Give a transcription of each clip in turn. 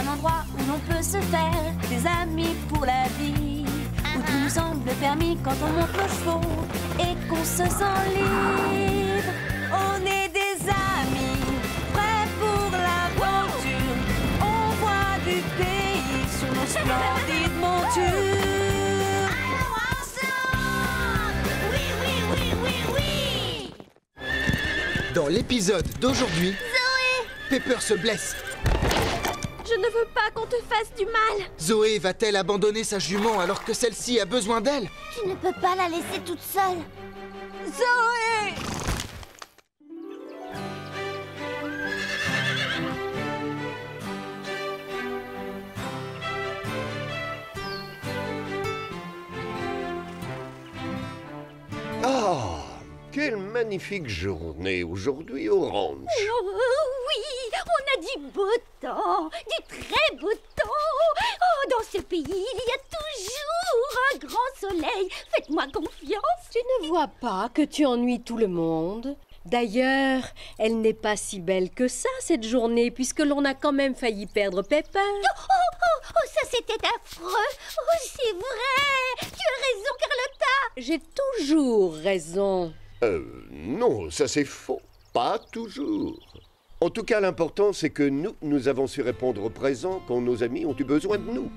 un endroit où l'on peut se faire des amis pour la vie, où tout nous semble permis quand on monte nos chevaux et qu'on se sent libre. On est des amis, prêts pour l'aventure. On voit du pays sur nos splendides montures. Alors ensemble, oui, oui, oui, oui, oui. Dans l'épisode d'aujourd'hui, Pepper se blesse. Je ne veux pas qu'on te fasse du mal. Zoé va-t-elle abandonner sa jument alors que celle-ci a besoin d'elle? Tu ne peux pas la laisser toute seule. Zoé! Ah, quelle magnifique journée aujourd'hui au ranch. Oui, on a du beau temps, du très beau temps. Oh, dans ce pays, il y a toujours un grand soleil. Faites-moi confiance. Tu ne vois pas que tu ennuies tout le monde? D'ailleurs, elle n'est pas si belle que ça, cette journée, puisque l'on a quand même failli perdre Pepper. Oh, ça c'était affreux. Oh, c'est vrai. Tu as raison, Carlotta. J'ai toujours raison. Non, ça c'est faux. Pas toujours. En tout cas, l'important c'est que nous avons su répondre au présent quand nos amis ont eu besoin de nous.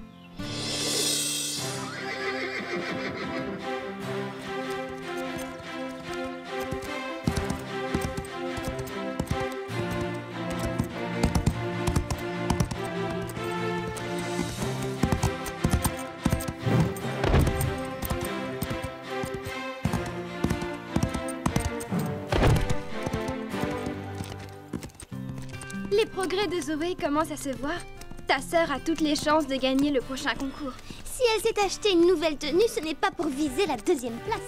Les progrès de Zoé commencent à se voir. Ta sœur a toutes les chances de gagner le prochain concours. Si elle s'est acheté une nouvelle tenue, ce n'est pas pour viser la 2e place.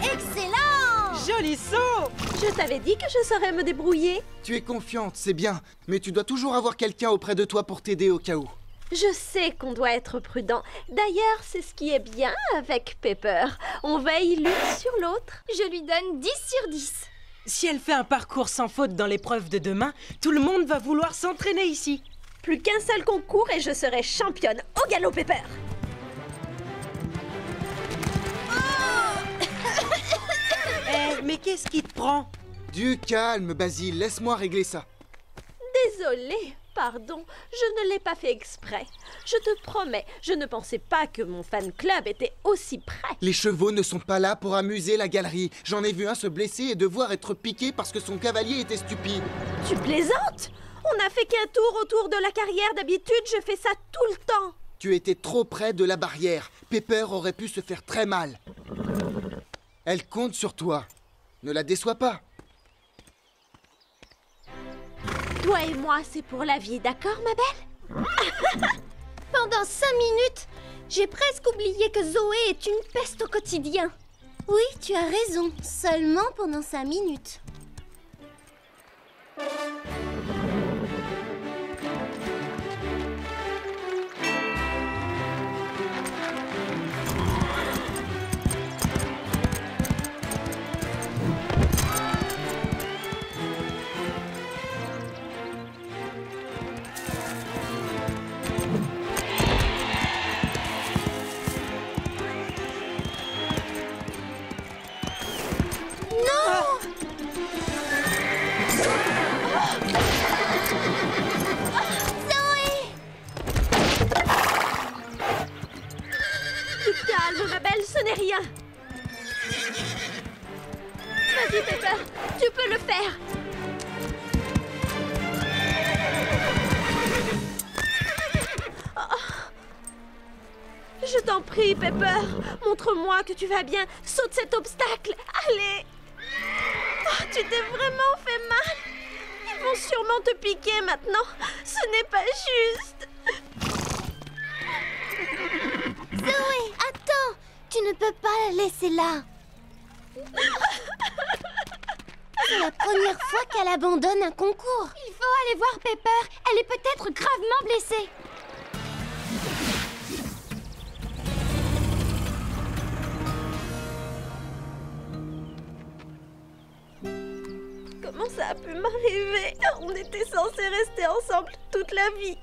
Excellent! Joli saut! Je t'avais dit que je saurais me débrouiller. Tu es confiante, c'est bien, mais tu dois toujours avoir quelqu'un auprès de toi pour t'aider au cas où. Je sais qu'on doit être prudent. D'ailleurs, c'est ce qui est bien avec Pepper. On veille l'une sur l'autre. Je lui donne 10 sur 10. Si elle fait un parcours sans faute dans l'épreuve de demain, tout le monde va vouloir s'entraîner ici. Plus qu'un seul concours et je serai championne au galop Pepper. Mais qu'est-ce qui te prend? Du calme, Basile, laisse-moi régler ça. Désolée, pardon, je ne l'ai pas fait exprès. Je te promets, je ne pensais pas que mon fan club était aussi prêt. Les chevaux ne sont pas là pour amuser la galerie. J'en ai vu un se blesser et devoir être piqué parce que son cavalier était stupide. Tu plaisantes? On n'a fait qu'un tour autour de la carrière. D'habitude, je fais ça tout le temps. Tu étais trop près de la barrière. Pepper aurait pu se faire très mal. Elle compte sur toi. Ne la déçois pas. Toi et moi, c'est pour la vie, d'accord, ma belle? Pendant 5 minutes, j'ai presque oublié que Zoé est une peste au quotidien. Oui, tu as raison. Seulement pendant 5 minutes. Calme, ma belle, ce n'est rien. Vas-y, Pepper, tu peux le faire. Oh. Je t'en prie, Pepper, montre-moi que tu vas bien. Saute cet obstacle, allez. Oh, tu t'es vraiment fait mal. Ils vont sûrement te piquer maintenant. Ce n'est pas juste. Zoé, attends! Tu ne peux pas la laisser là. C'est la première fois qu'elle abandonne un concours. Il faut aller voir Pepper. Elle est peut-être gravement blessée. Comment Comment ça a pu m'arriver? On était censés rester ensemble toute la vie.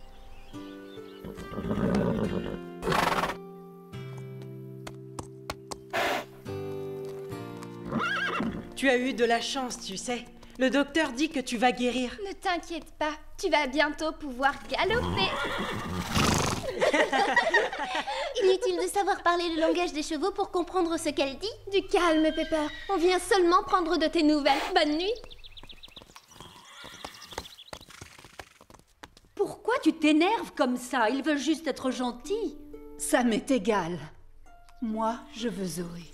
Tu as eu de la chance, tu sais. Le docteur dit que tu vas guérir. Ne t'inquiète pas, tu vas bientôt pouvoir galoper. Inutile de savoir parler le langage des chevaux pour comprendre ce qu'elle dit. Du calme, Pepper. On vient seulement prendre de tes nouvelles. Bonne nuit. Pourquoi tu t'énerves comme ça? Ils veulent juste être gentils. Ça m'est égal. Moi, je veux Zoé.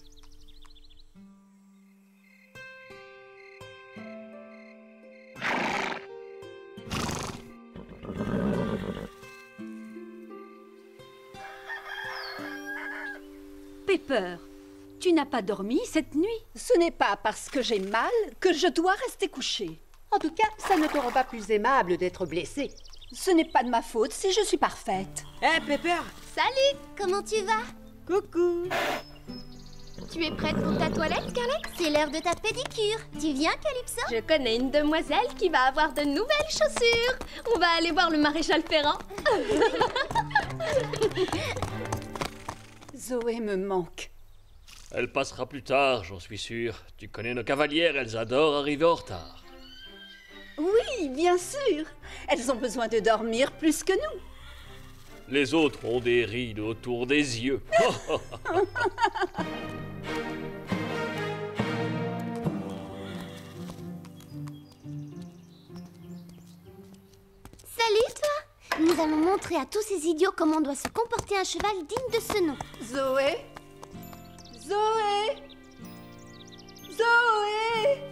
Pepper, tu n'as pas dormi cette nuit? Ce n'est pas parce que j'ai mal que je dois rester couchée. En tout cas, ça ne te rend pas plus aimable d'être blessée. Ce n'est pas de ma faute si je suis parfaite. Hé, Pepper! Salut, comment tu vas? Coucou! Tu es prête pour ta toilette, Scarlett? C'est l'heure de ta pédicure. Tu viens, Calypso? Je connais une demoiselle qui va avoir de nouvelles chaussures. On va aller voir le maréchal Ferrand. Zoé me manque. Elle passera plus tard, j'en suis sûr. Tu connais nos cavalières, elles adorent arriver en retard. Oui, bien sûr. Elles ont besoin de dormir plus que nous. Les autres ont des rides autour des yeux. Salut, toi! Nous allons montrer à tous ces idiots comment doit se comporter un cheval digne de ce nom. Zoé? Zoé? Zoé?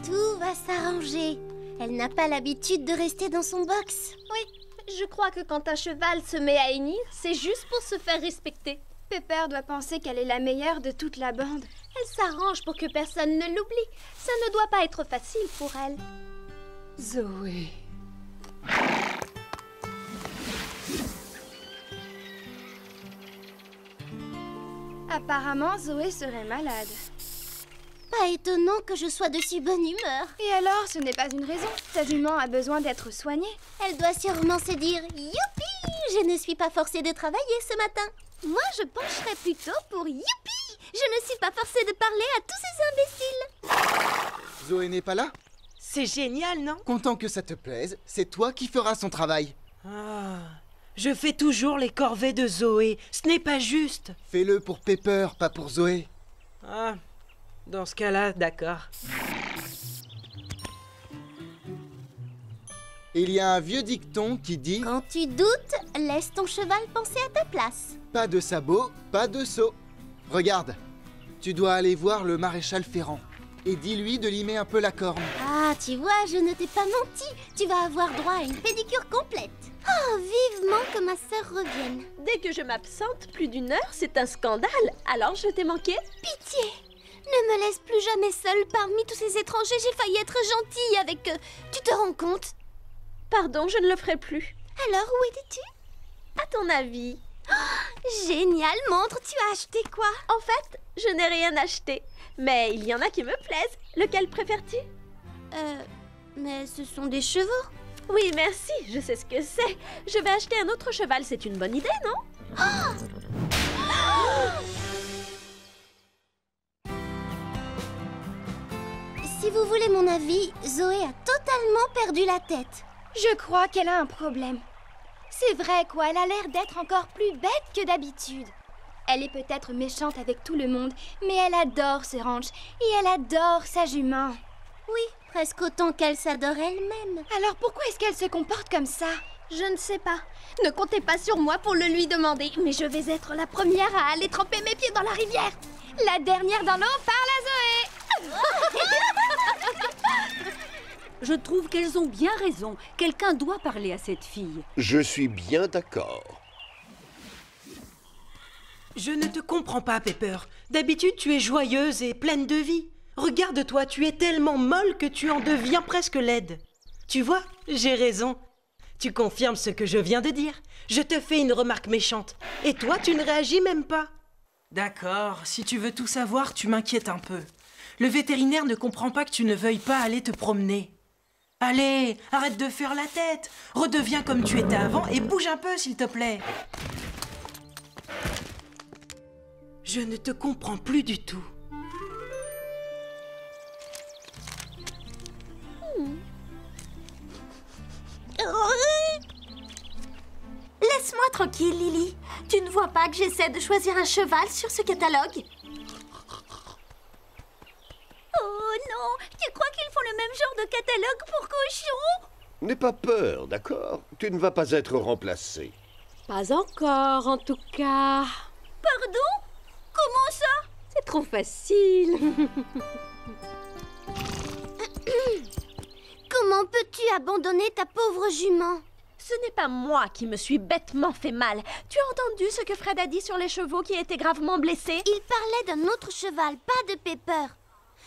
Tout va s'arranger. Elle n'a pas l'habitude de rester dans son box. Oui, je crois que quand un cheval se met à hennir, c'est juste pour se faire respecter. Pepper doit penser qu'elle est la meilleure de toute la bande. Elle s'arrange pour que personne ne l'oublie. Ça ne doit pas être facile pour elle. Zoé. Apparemment, Zoé serait malade. Pas étonnant que je sois de si bonne humeur. Et alors, ce n'est pas une raison. Ta jument a besoin d'être soignée. Elle doit sûrement se dire « Youpi! Je ne suis pas forcée de travailler ce matin. » Moi, je pencherais plutôt pour « Youpi! Je ne suis pas forcée de parler à tous ces imbéciles. » Zoé n'est pas là? C'est génial, non? Content que ça te plaise, c'est toi qui feras son travail. Ah, je fais toujours les corvées de Zoé. Ce n'est pas juste. Fais-le pour Pepper, pas pour Zoé. Ah, dans ce cas-là, d'accord. Il y a un vieux dicton qui dit Quand tu doutes, laisse ton cheval penser à ta place. « Pas de sabot, pas de seau ». Regarde, tu dois aller voir le maréchal Ferrand et dis-lui de limer un peu la corne. Ah, tu vois, je ne t'ai pas menti. Tu vas avoir droit à une pédicure complète. Oh, vivement que ma sœur revienne. Dès que je m'absente plus d'une heure, c'est un scandale. Alors je t'ai manqué? Pitié! Ne me laisse plus jamais seule parmi tous ces étrangers. J'ai failli être gentille avec eux. Tu te rends compte? Pardon, je ne le ferai plus. Alors, où étais-tu? À ton avis? Oh, génial, montre, tu as acheté quoi? En fait, je n'ai rien acheté. Mais il y en a qui me plaisent. Lequel préfères-tu? Mais ce sont des chevaux. Oui, merci, je sais ce que c'est. Je vais acheter un autre cheval, c'est une bonne idée, non? Si vous voulez mon avis, Zoé a totalement perdu la tête. Je crois qu'elle a un problème. C'est vrai, quoi, elle a l'air d'être encore plus bête que d'habitude. Elle est peut-être méchante avec tout le monde, mais elle adore ce ranch et elle adore sa jument. Oui, presque autant qu'elle s'adore elle-même. Alors pourquoi est-ce qu'elle se comporte comme ça? Je ne sais pas. Ne comptez pas sur moi pour le lui demander, mais je vais être la première à aller tremper mes pieds dans la rivière. La dernière dans l'eau parle à Zoé. Je trouve qu'elles ont bien raison. Quelqu'un doit parler à cette fille. Je suis bien d'accord. Je ne te comprends pas, Pepper. D'habitude, tu es joyeuse et pleine de vie. Regarde-toi, tu es tellement molle que tu en deviens presque laide. Tu vois, j'ai raison. Tu confirmes ce que je viens de dire. Je te fais une remarque méchante. Et toi, tu ne réagis même pas. D'accord, si tu veux tout savoir, tu m'inquiètes un peu. Le vétérinaire ne comprend pas que tu ne veuilles pas aller te promener. Allez, arrête de faire la tête. Redeviens comme tu étais avant et bouge un peu, s'il te plaît. Je ne te comprends plus du tout. Laisse-moi tranquille, Lily. Tu ne vois pas que j'essaie de choisir un cheval sur ce catalogue? Oh non! Tu crois qu'ils font le même genre de catalogue pour cochons? N'aie pas peur, d'accord? Tu ne vas pas être remplacé. Pas encore, en tout cas. Pardon? Comment ça? C'est trop facile. Comment peux-tu abandonner ta pauvre jument? Ce n'est pas moi qui me suis bêtement fait mal. Tu as entendu ce que Fred a dit sur les chevaux qui étaient gravement blessés? Il parlait d'un autre cheval, pas de Pepper.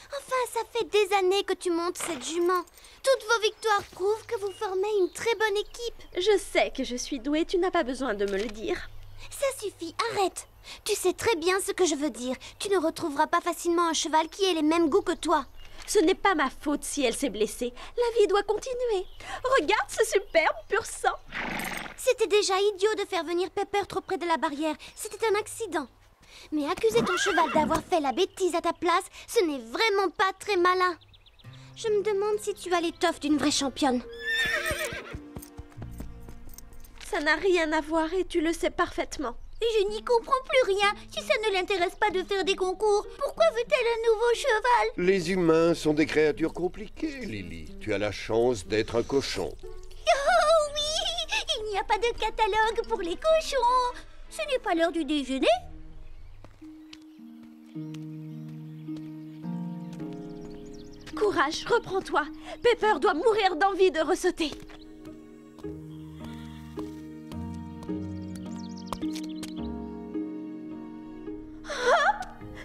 Enfin, ça fait des années que tu montes cette jument. Toutes vos victoires prouvent que vous formez une très bonne équipe. Je sais que je suis douée, tu n'as pas besoin de me le dire. Ça suffit, arrête. Tu sais très bien ce que je veux dire. Tu ne retrouveras pas facilement un cheval qui ait les mêmes goûts que toi. Ce n'est pas ma faute si elle s'est blessée. La vie doit continuer. Regarde ce superbe pur sang. C'était déjà idiot de faire venir Pepper trop près de la barrière. C'était un accident. Mais accuser ton cheval d'avoir fait la bêtise à ta place, ce n'est vraiment pas très malin. Je me demande si tu as l'étoffe d'une vraie championne. Ça n'a rien à voir et tu le sais parfaitement. Je n'y comprends plus rien. Si ça ne l'intéresse pas de faire des concours, pourquoi veut-elle un nouveau cheval? Les humains sont des créatures compliquées, Lily. Tu as la chance d'être un cochon. Oh oui! Il n'y a pas de catalogue pour les cochons. Ce n'est pas l'heure du déjeuner? Courage, reprends-toi. Pepper doit mourir d'envie de ressauter.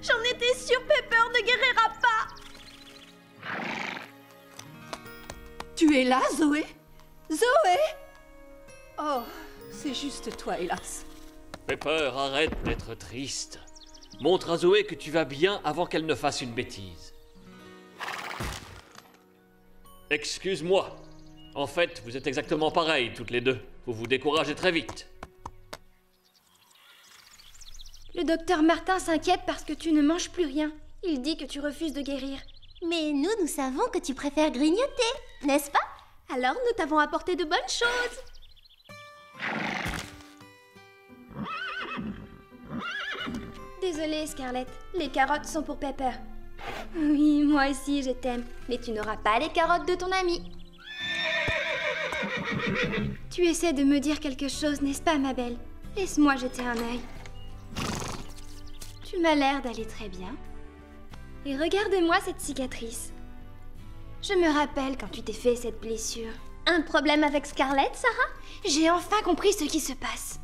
J'en étais sûre, Pepper ne guérira pas. Tu es là, Zoé? Zoé? Oh, c'est juste toi, hélas. Pepper, arrête d'être triste. Montre à Zoé que tu vas bien avant qu'elle ne fasse une bêtise. Excuse-moi. En fait, vous êtes exactement pareilles, toutes les deux. Vous vous découragez très vite. Le docteur Martin s'inquiète parce que tu ne manges plus rien. Il dit que tu refuses de guérir. Mais nous savons que tu préfères grignoter, n'est-ce pas? Alors nous t'avons apporté de bonnes choses. Désolée, Scarlett. Les carottes sont pour Pepper. Oui, moi aussi, je t'aime. Mais tu n'auras pas les carottes de ton ami. Tu essaies de me dire quelque chose, n'est-ce pas, ma belle? Laisse-moi jeter un œil. Tu m'as l'air d'aller très bien. Et regarde-moi cette cicatrice. Je me rappelle quand tu t'es fait cette blessure. Un problème avec Scarlett, Sarah? J'ai enfin compris ce qui se passe.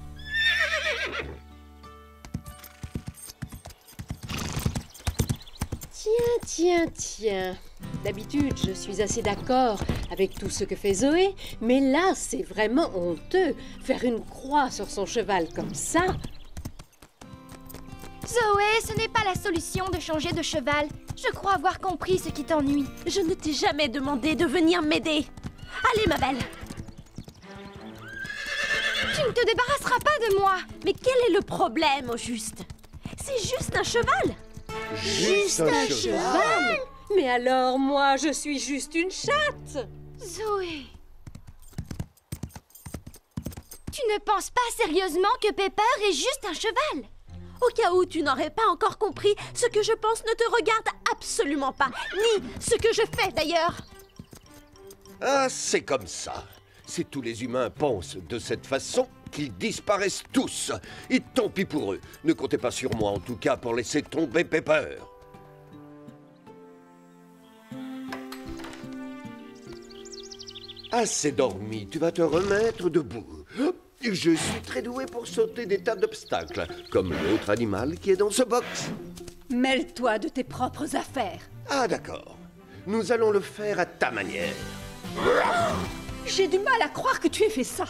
Tiens. D'habitude, je suis assez d'accord avec tout ce que fait Zoé, mais là, c'est vraiment honteux. Faire une croix sur son cheval comme ça. Zoé, ce n'est pas la solution de changer de cheval. Je crois avoir compris ce qui t'ennuie. Je ne t'ai jamais demandé de venir m'aider. Allez, ma belle. Tu ne te débarrasseras pas de moi. Mais quel est le problème, au juste? C'est juste un cheval. Juste un cheval? Mais alors, moi, je suis juste une chatte. Zoé. Tu ne penses pas sérieusement que Pepper est juste un cheval? Au cas où tu n'aurais pas encore compris, ce que je pense ne te regarde absolument pas, ni ce que je fais d'ailleurs. Ah, c'est comme ça. Si tous les humains pensent de cette façon, qu'ils disparaissent tous. Et tant pis pour eux. Ne comptez pas sur moi, en tout cas, pour laisser tomber Pepper. Assez dormi, tu vas te remettre debout. Je suis très doué pour sauter des tas d'obstacles, comme l'autre animal qui est dans ce box. Mêle-toi de tes propres affaires. Ah, d'accord. Nous allons le faire à ta manière. J'ai du mal à croire que tu aies fait ça.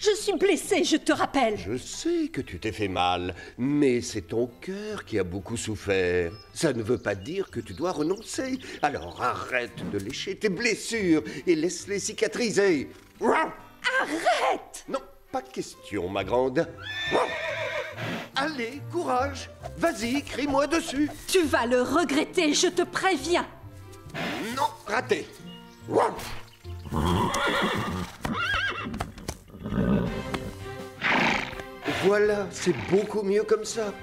Je suis blessée, je te rappelle. Je sais que tu t'es fait mal, mais c'est ton cœur qui a beaucoup souffert. Ça ne veut pas dire que tu dois renoncer. Alors arrête de lécher tes blessures et laisse-les cicatriser. Arrête! Non, pas question, ma grande. Allez, courage. Vas-y, crie-moi dessus. Tu vas le regretter, je te préviens. Non, raté. Voilà, c'est beaucoup mieux comme ça.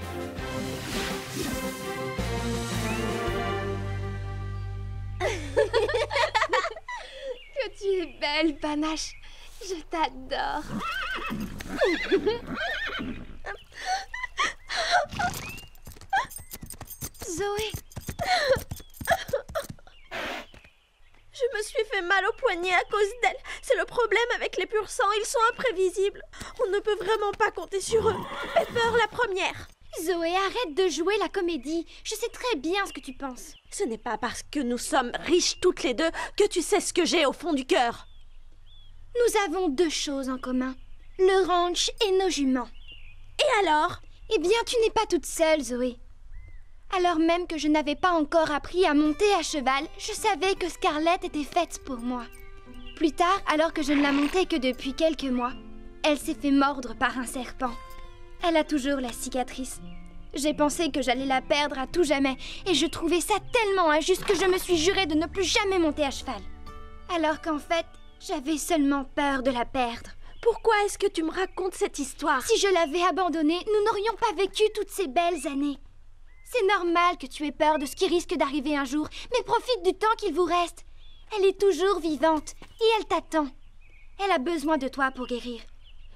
Que tu es belle, Panache. Je t'adore. Zoé. Je me suis fait mal au poignet à cause d'elle. C'est le problème avec les pur sang, ils sont imprévisibles. On ne peut vraiment pas compter sur eux. Pepper la première. Zoé, arrête de jouer la comédie. Je sais très bien ce que tu penses. Ce n'est pas parce que nous sommes riches toutes les deux que tu sais ce que j'ai au fond du cœur. Nous avons deux choses en commun. Le ranch et nos juments. Et alors? Eh bien, tu n'es pas toute seule, Zoé. Alors même que je n'avais pas encore appris à monter à cheval, je savais que Scarlett était faite pour moi. Plus tard, alors que je ne la montais que depuis quelques mois, elle s'est fait mordre par un serpent. Elle a toujours la cicatrice. J'ai pensé que j'allais la perdre à tout jamais, et je trouvais ça tellement injuste que je me suis juré de ne plus jamais monter à cheval. Alors qu'en fait, j'avais seulement peur de la perdre. Pourquoi est-ce que tu me racontes cette histoire? Si je l'avais abandonnée, nous n'aurions pas vécu toutes ces belles années. C'est normal que tu aies peur de ce qui risque d'arriver un jour, mais profite du temps qu'il vous reste. Elle est toujours vivante et elle t'attend. Elle a besoin de toi pour guérir.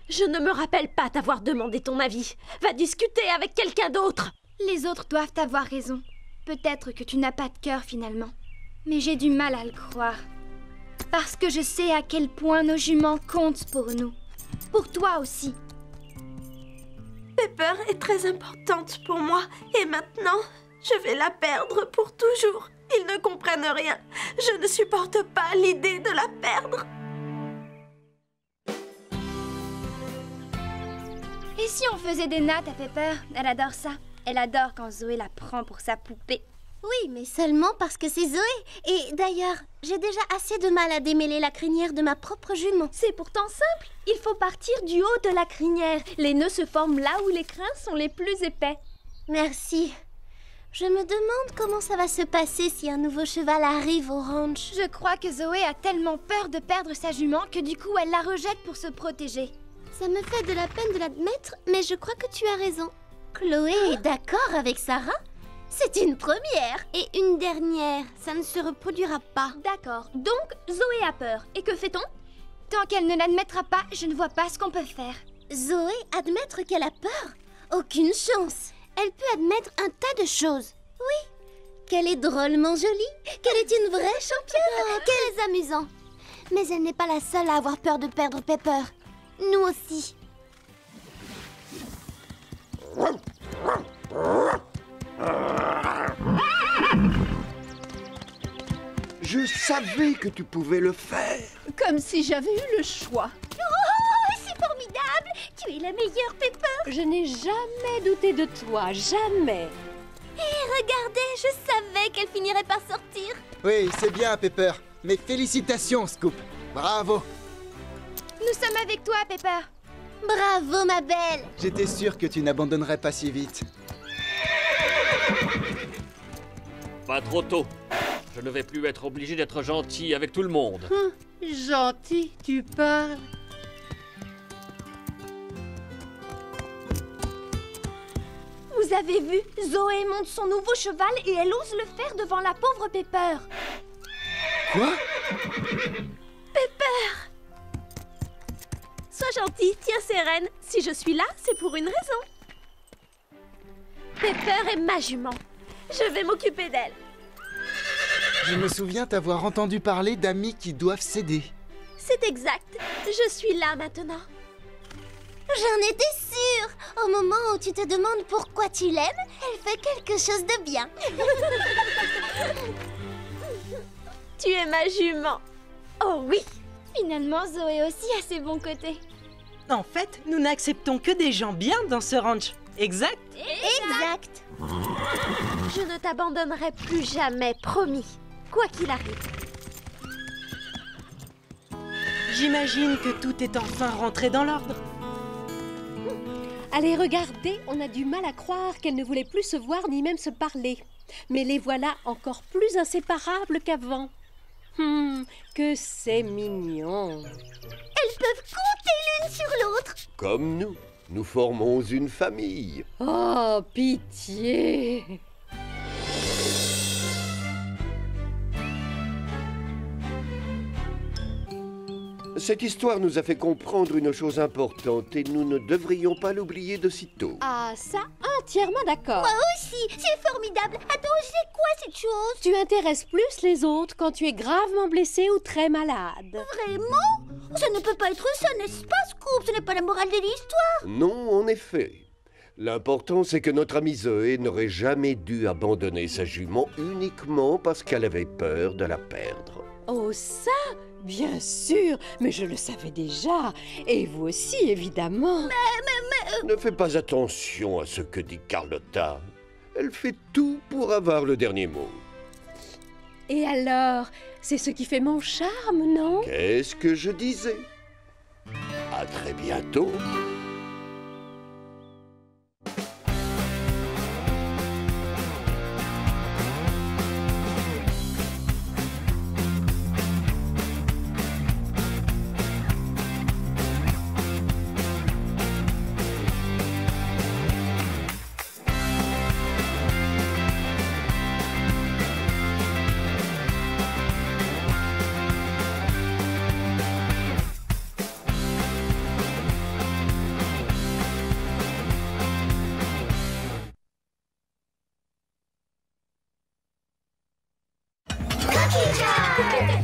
Je ne me rappelle pas t'avoir demandé ton avis. Va discuter avec quelqu'un d'autre. Les autres doivent avoir raison. Peut-être que tu n'as pas de cœur finalement. Mais j'ai du mal à le croire. Parce que je sais à quel point nos juments comptent pour nous. Pour toi aussi. Pepper est très importante pour moi. Et maintenant, je vais la perdre pour toujours. Ils ne comprennent rien. Je ne supporte pas l'idée de la perdre. Et si on faisait des nattes à Pepper? Elle adore ça. Elle adore quand Zoé la prend pour sa poupée. Oui, mais seulement parce que c'est Zoé. Et d'ailleurs, j'ai déjà assez de mal à démêler la crinière de ma propre jument. C'est pourtant simple. Il faut partir du haut de la crinière. Les nœuds se forment là où les crins sont les plus épais. Merci. Je me demande comment ça va se passer si un nouveau cheval arrive au ranch. Je crois que Zoé a tellement peur de perdre sa jument que du coup elle la rejette pour se protéger. Ça me fait de la peine de l'admettre, mais je crois que tu as raison. Chloé est d'accord avec Sarah? C'est une première et une dernière. Ça ne se reproduira pas. D'accord. Donc, Zoé a peur. Et que fait-on? Tant qu'elle ne l'admettra pas, je ne vois pas ce qu'on peut faire. Zoé, admettre qu'elle a peur? Aucune chance. Elle peut admettre un tas de choses. Oui, qu'elle est drôlement jolie, qu'elle est une vraie championne, qu'elle est amusante. Mais elle n'est pas la seule à avoir peur de perdre Pepper. Nous aussi. Je savais que tu pouvais le faire. Comme si j'avais eu le choix. Oh, c'est formidable! Tu es la meilleure, Pepper! Je n'ai jamais douté de toi, jamais. Et regardez, je savais qu'elle finirait par sortir. Oui, c'est bien, Pepper. Mais félicitations, Scoop. Bravo. Nous sommes avec toi, Pepper. Bravo, ma belle. J'étais sûr que tu n'abandonnerais pas si vite. Pas trop tôt. Je ne vais plus être obligé d'être gentil avec tout le monde. Gentil, tu parles. Vous avez vu? Zoé monte son nouveau cheval et elle ose le faire devant la pauvre Pepper. Quoi? Pepper! Sois gentille, tiens ces rênes. Si je suis là, c'est pour une raison. Pepper est ma jument. Je vais m'occuper d'elle. Je me souviens t'avoir entendu parler d'amis qui doivent céder. C'est exact. Je suis là maintenant. J'en étais sûre. Au moment où tu te demandes pourquoi tu l'aimes, elle fait quelque chose de bien. Tu es ma jument. Oh oui. Finalement, Zoé aussi a ses bons côtés. En fait, nous n'acceptons que des gens bien dans ce ranch. Exact? Exact. Je ne t'abandonnerai plus jamais, promis. Quoi qu'il arrive. J'imagine que tout est enfin rentré dans l'ordre. Allez, regardez, on a du mal à croire qu'elles ne voulaient plus se voir ni même se parler. Mais les voilà encore plus inséparables qu'avant. Que c'est mignon. Elles peuvent compter l'une sur l'autre. Comme nous formons une famille. Oh, pitié! Cette histoire nous a fait comprendre une chose importante et nous ne devrions pas l'oublier de sitôt. Ah, ça, entièrement d'accord. Moi aussi, c'est formidable. Attends, c'est quoi cette chose? Tu intéresses plus les autres quand tu es gravement blessé ou très malade. Vraiment? Ça ne peut pas être ça, n'est-ce pas, Scoop? Ce n'est pas la morale de l'histoire. Non, en effet. L'important, c'est que notre amie Zoé n'aurait jamais dû abandonner sa jument uniquement parce qu'elle avait peur de la perdre. Oh, ça? Bien sûr, mais je le savais déjà. Et vous aussi, évidemment. Ne fais pas attention à ce que dit Carlotta. Elle fait tout pour avoir le dernier mot. Et alors, c'est ce qui fait mon charme, non? Qu'est-ce que je disais? À très bientôt. Cookie Jar!